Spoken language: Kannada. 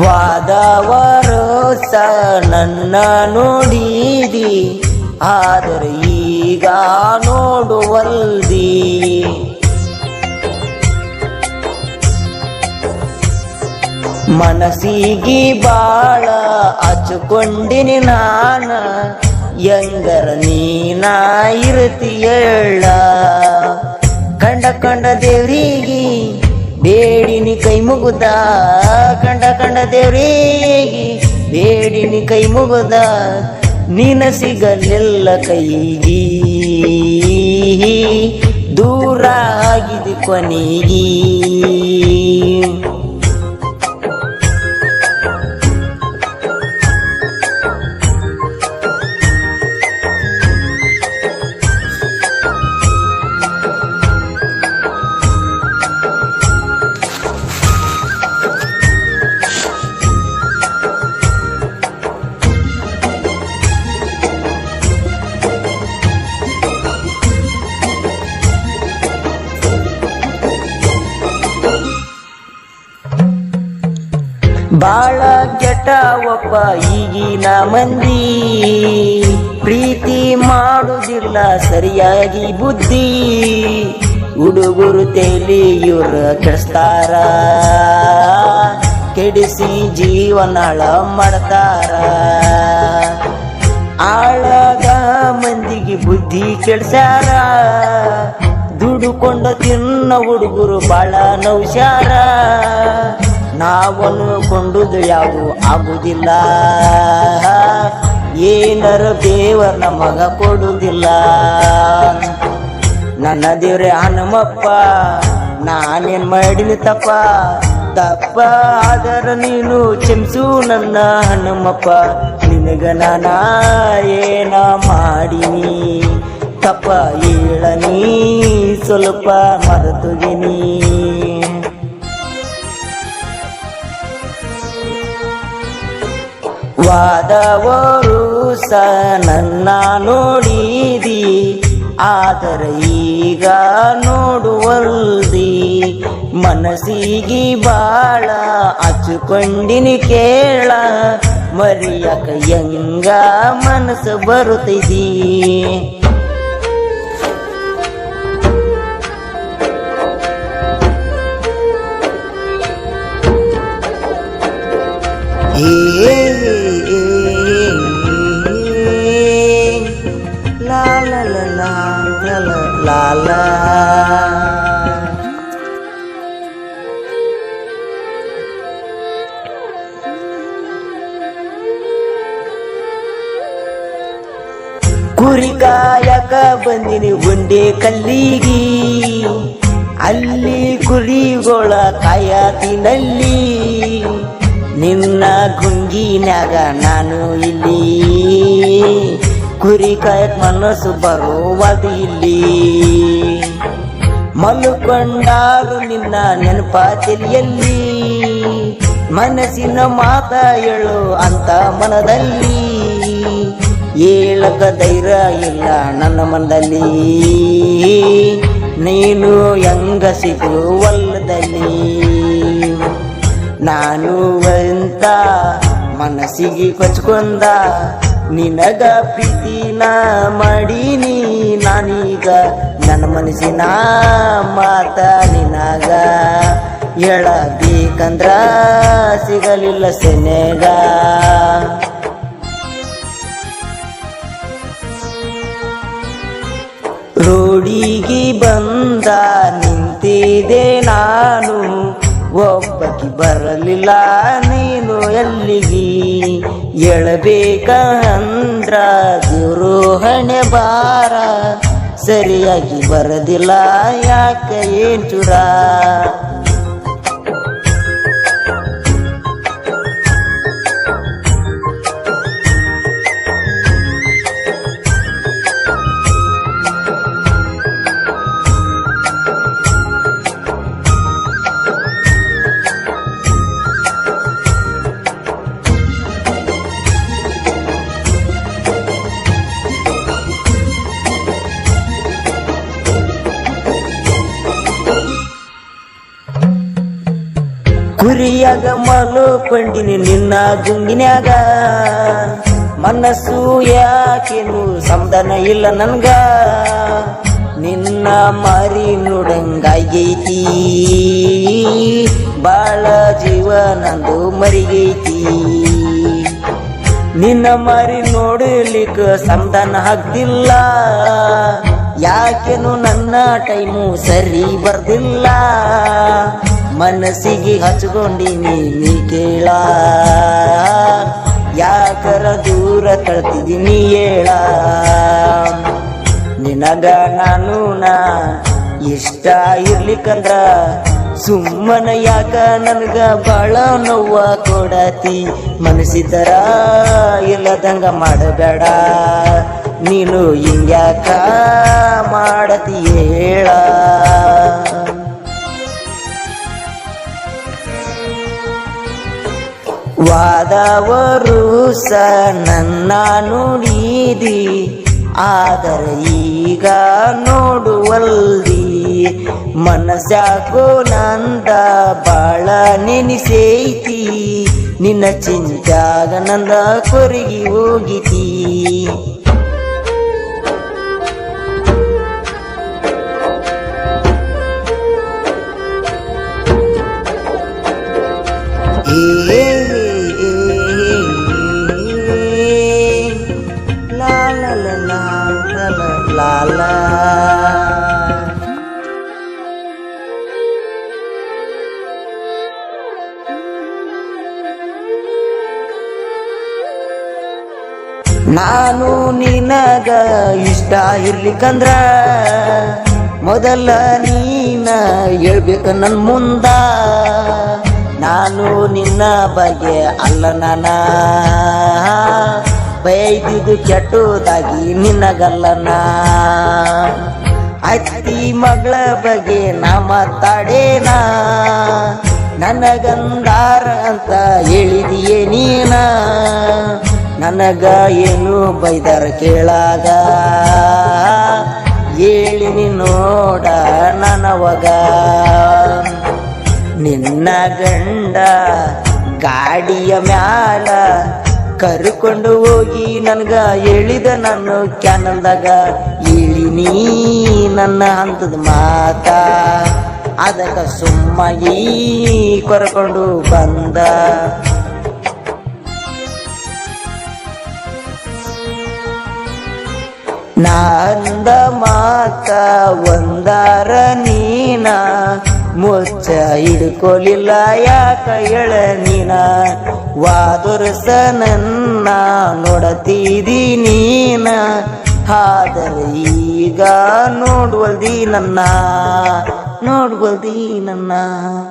ವಾದವರೋಸ ನನ್ನ ನೋಡಿದಿ, ಆದರೆ ಈಗ ನೋಡುವಲ್ದಿ. ಮನಸ್ಸಿಗೆ ಬಾಳ ಹಚ್ಕೊಂಡಿನಿ ನಾನ, ಎಂಗರ ನೀನ ಇರ್ತಿಯಳ್ಳ. ಕಂಡ ದೇವ್ರಿಗೆ ಬೇಡಿನಿ ಕೈ ಮುಗುದ, ಕಂಡ ದೇವ್ರಿಗೆ ಬೇಡಿನಿ ಕೈ ಮುಗುದ, ನೀನ ಸಿಗಲಿಲ್ಲ ಕೈಗಿ, ದೂರ ಆಗಿದೆ ಕೊನೆಗಿ. ಬಾಳ ಕೆಟ್ಟ ಒಬ್ಬ ಈಗಿನ ಮಂದಿ, ಪ್ರೀತಿ ಮಾಡುವುದಿಲ್ಲ ಸರಿಯಾಗಿ ಬುದ್ಧಿ. ಹುಡುಗರು ತೇಲಿ ಇವ್ರ ಕೆಡಿಸ್ತಾರ, ಕೆಡಿಸಿ ಜೀವನಾಳ ಮಾಡ್ತಾರ. ಆಳದ ಮಂದಿಗೆ ಬುದ್ಧಿ ಕೆಡ್ಸ್ಯಾರ, ದುಡುಕೊಂಡ ತಿನ್ನ ಹುಡುಗರು ಬಾಳ ನೌಶ್ಯಾರ. ನಾವನ್ನುಕೊಂಡುದು ಯಾವು ಆಗುವುದಿಲ್ಲ, ಏನರ ದೇವರ ನಮಗ ಕೊಡುವುದಿಲ್ಲ. ನನ್ನ ದೇವ್ರೆ ಹನುಮಪ್ಪ, ನಾನೇನ್ ಮಾಡಿನಿ ತಪ್ಪ ಆದರ ನೀನು ಕ್ಷಮಿಸು ನನ್ನ ಹನುಮಪ್ಪ. ನಿನಗ ನಾನ ಏನ ಮಾಡಿನಿ ತಪ್ಪ ಹೇಳನಿ, ಸ್ವಲ್ಪ ಮರೆತುಗಿನಿ. ವಾದವರು ನನ್ನ ನೋಡಿದಿ, ಆದರೆ ಈಗ ನೋಡುವಲ್ದಿ. ಮನಸ್ಸಿಗೆ ಬಾಳ ಹಚ್ಕೊಂಡಿನಿ ಕೇಳ, ಮರಿಯಕ ಹೆಂಗ ಮನಸ್ಸು ಬರುತ್ತಿದಿ. La la la la la la la. ಕುರಿ ಕಾಯಕ ಬಂದಿನಿ ಒಂದೇ ಕಲ್ಲಿಗಿ, ಅಲ್ಲಿ ಕುರಿಗೋಳ ಕಾಯತಿನಲ್ಲಿ. ನಿನ್ನ ಗುಂಗಿನ್ಯಾಗ ನಾನು ಇಲ್ಲಿ, ಕುರಿ ಕಾಯಕ್ ಮನಸ್ಸು ಬರುವುದು ಇಲ್ಲಿ. ಮಲ್ಕೊಂಡಾರು ನಿನ್ನ ನೆನಪ ತಲೆಯಲ್ಲಿ, ಮನಸ್ಸಿನ ಮಾತ ಹೇಳು ಅಂತ ಮನದಲ್ಲಿ. ಹೇಳಕ ಧೈರ್ಯ ಇಲ್ಲ ನನ್ನ ಮನದಲ್ಲಿ, ನೀನು ಹೆಂಗ ಸಿಗುವಲ್ಲದಲ್ಲಿ. ನಾನು ಅಂತ ಮನಸ್ಸಿಗೆ ಕೊಚ್ಕೊಂಡ, ನಿನಗ ಪ್ರೀತಿನ ಮಾಡೀನಿ ನಾನೀಗ. ನನ್ನ ಮನಸ್ಸಿನ ಮಾತ ನಿನಗ ಹೇಳಬೇಕಂದ್ರ ಸಿಗಲಿಲ್ಲ ಸೆನೆಗ. ರೋಡಿಗೆ ಬಂದ ನಿಂತಿದೆ ನಾನು, ಒಬ್ಬಕಿ ಬರಲಿಲ್ಲ ನೀನು ಎಲ್ಲಿಗಿ. ಹೇಳಬೇಕ ಅಂದ್ರ ದೇವ್ರು ಹಣೆ ಬಾರ, ಸರಿಯಾಗಿ ಬರದಿಲ್ಲ ಯಾಕ ಏನ್ ಚೂರ. ಕುರಿಯಾಗ ಮಲಕೊಂಡಿನಿ ನಿನ್ನ ಗುಂಗಿನ್ಯಾಗ, ಮನಸ್ಸು ಯಾಕೇನು ಸಮಾಧಾನ ಇಲ್ಲ ನನ್ಗ, ನಿನ್ನ ಮಾರಿ ನೋಡಂಗಾಗೈತಿ, ಬಾಳ ಜೀವ ನಂದು ಮರಿಗೈತಿ. ನಿನ್ನ ಮಾರಿ ನೋಡಲಿಕ್ಕ ಸಮಾಧಾನ ಆಗ್ತಿಲ್ಲ, ಯಾಕೇನು ನನ್ನ ಟೈಮು ಸರಿ ಬರ್ದಿಲ್ಲ, ಮನಸ್ಸಿಗೆ ಹಚ್ಕೊಂಡಿನಿ ನೀ ಕೇಳ, ಯಾಕರ ದೂರ ಕಳ್ತಿದ್ದೀನಿ ಹೇಳ. ನಿನಗ ನಾನು ಇಷ್ಟ ಇರ್ಲಿಕ್ಕಂದ್ರ ಸುಮ್ಮನ ಯಾಕ ನನಗ ಬಾಳ ನೋವ ಕೊಡತಿ, ಮನಸ್ಸಿದ್ದರ ಇಲ್ಲದಂಗ ಮಾಡಬೇಡ, ನೀನು ಹಿಂಗ್ಯಾಕ ಮಾಡತಿ ಹೇಳ. ವಾದವರು ನನ್ನ ನುಡಿದಿ, ಆದರೆ ಈಗ ನೋಡುವಲ್ದಿ, ಮನಸ್ಸಾಕೋ ನಂದ ಬಾಳ ನೆನಿಸೈತಿ, ನಿನ್ನ ಚಿಂತ್ಯಾಗ ನಂದ ಕೊರಗಿ ಹೋಗಿತಿ. ನಾನು ನಿನಗ ಇಷ್ಟ ಇರ್ಲಿಕ್ಕಂದ್ರ ಮೊದಲ ನೀನ ಹೇಳ್ಬೇಕ ನನ್ ಮುಂದ, ನಾನು ನಿನ್ನ ಬಗ್ಗೆ ಅಲ್ಲ ನಾನ ಬೈದಿದ್ದು ಕೆಟ್ಟದಾಗಿ ನಿನ್ನಗಲ್ಲನ. ಅತ್ತಿ ಮಗಳ ಬಗ್ಗೆ ನಾ ಮಾತಾಡೇನ, ನನಗಂದಾರ ಅಂತ ಹೇಳಿದೀಯೇ ನೀನ, ನನಗ ಏನು ಬೈದಾರ ಕೇಳಾಗ ಹೇಳಿನಿ ನೋಡ ನನವಗ. ನಿನ್ನ ಗಂಡ ಗಾಡಿಯ ಮ್ಯಾಲ ಕರ್ಕೊಂಡು ಹೋಗಿ ನನ್ಗ ಹೇಳಿದ, ನಾನು ಕ್ಯಾನಲ್ದಾಗ ಹೇಳಿನಿ ನನ್ನ ಹಂತದ ಮಾತ, ಅದಕ್ಕ ಸುಮ್ಮಾಗಿ ಕರ್ಕೊಂಡು ಬಂದ. ನಂದ ಮಾತ ಒಂದಾರ ನೀನ ಮುಚ್ಚ ಹಿಡ್ಕೊಲಿಲ್ಲ ಯಾಕ ಹೇಳ ನೀನ, ವಾದರ್ಸ ನನ್ನ ನೋಡತಿದಿ ನೀನ, ಆದರೆ ಈಗ ನೋಡ್ವಲ್ದಿ ನನ್ನ.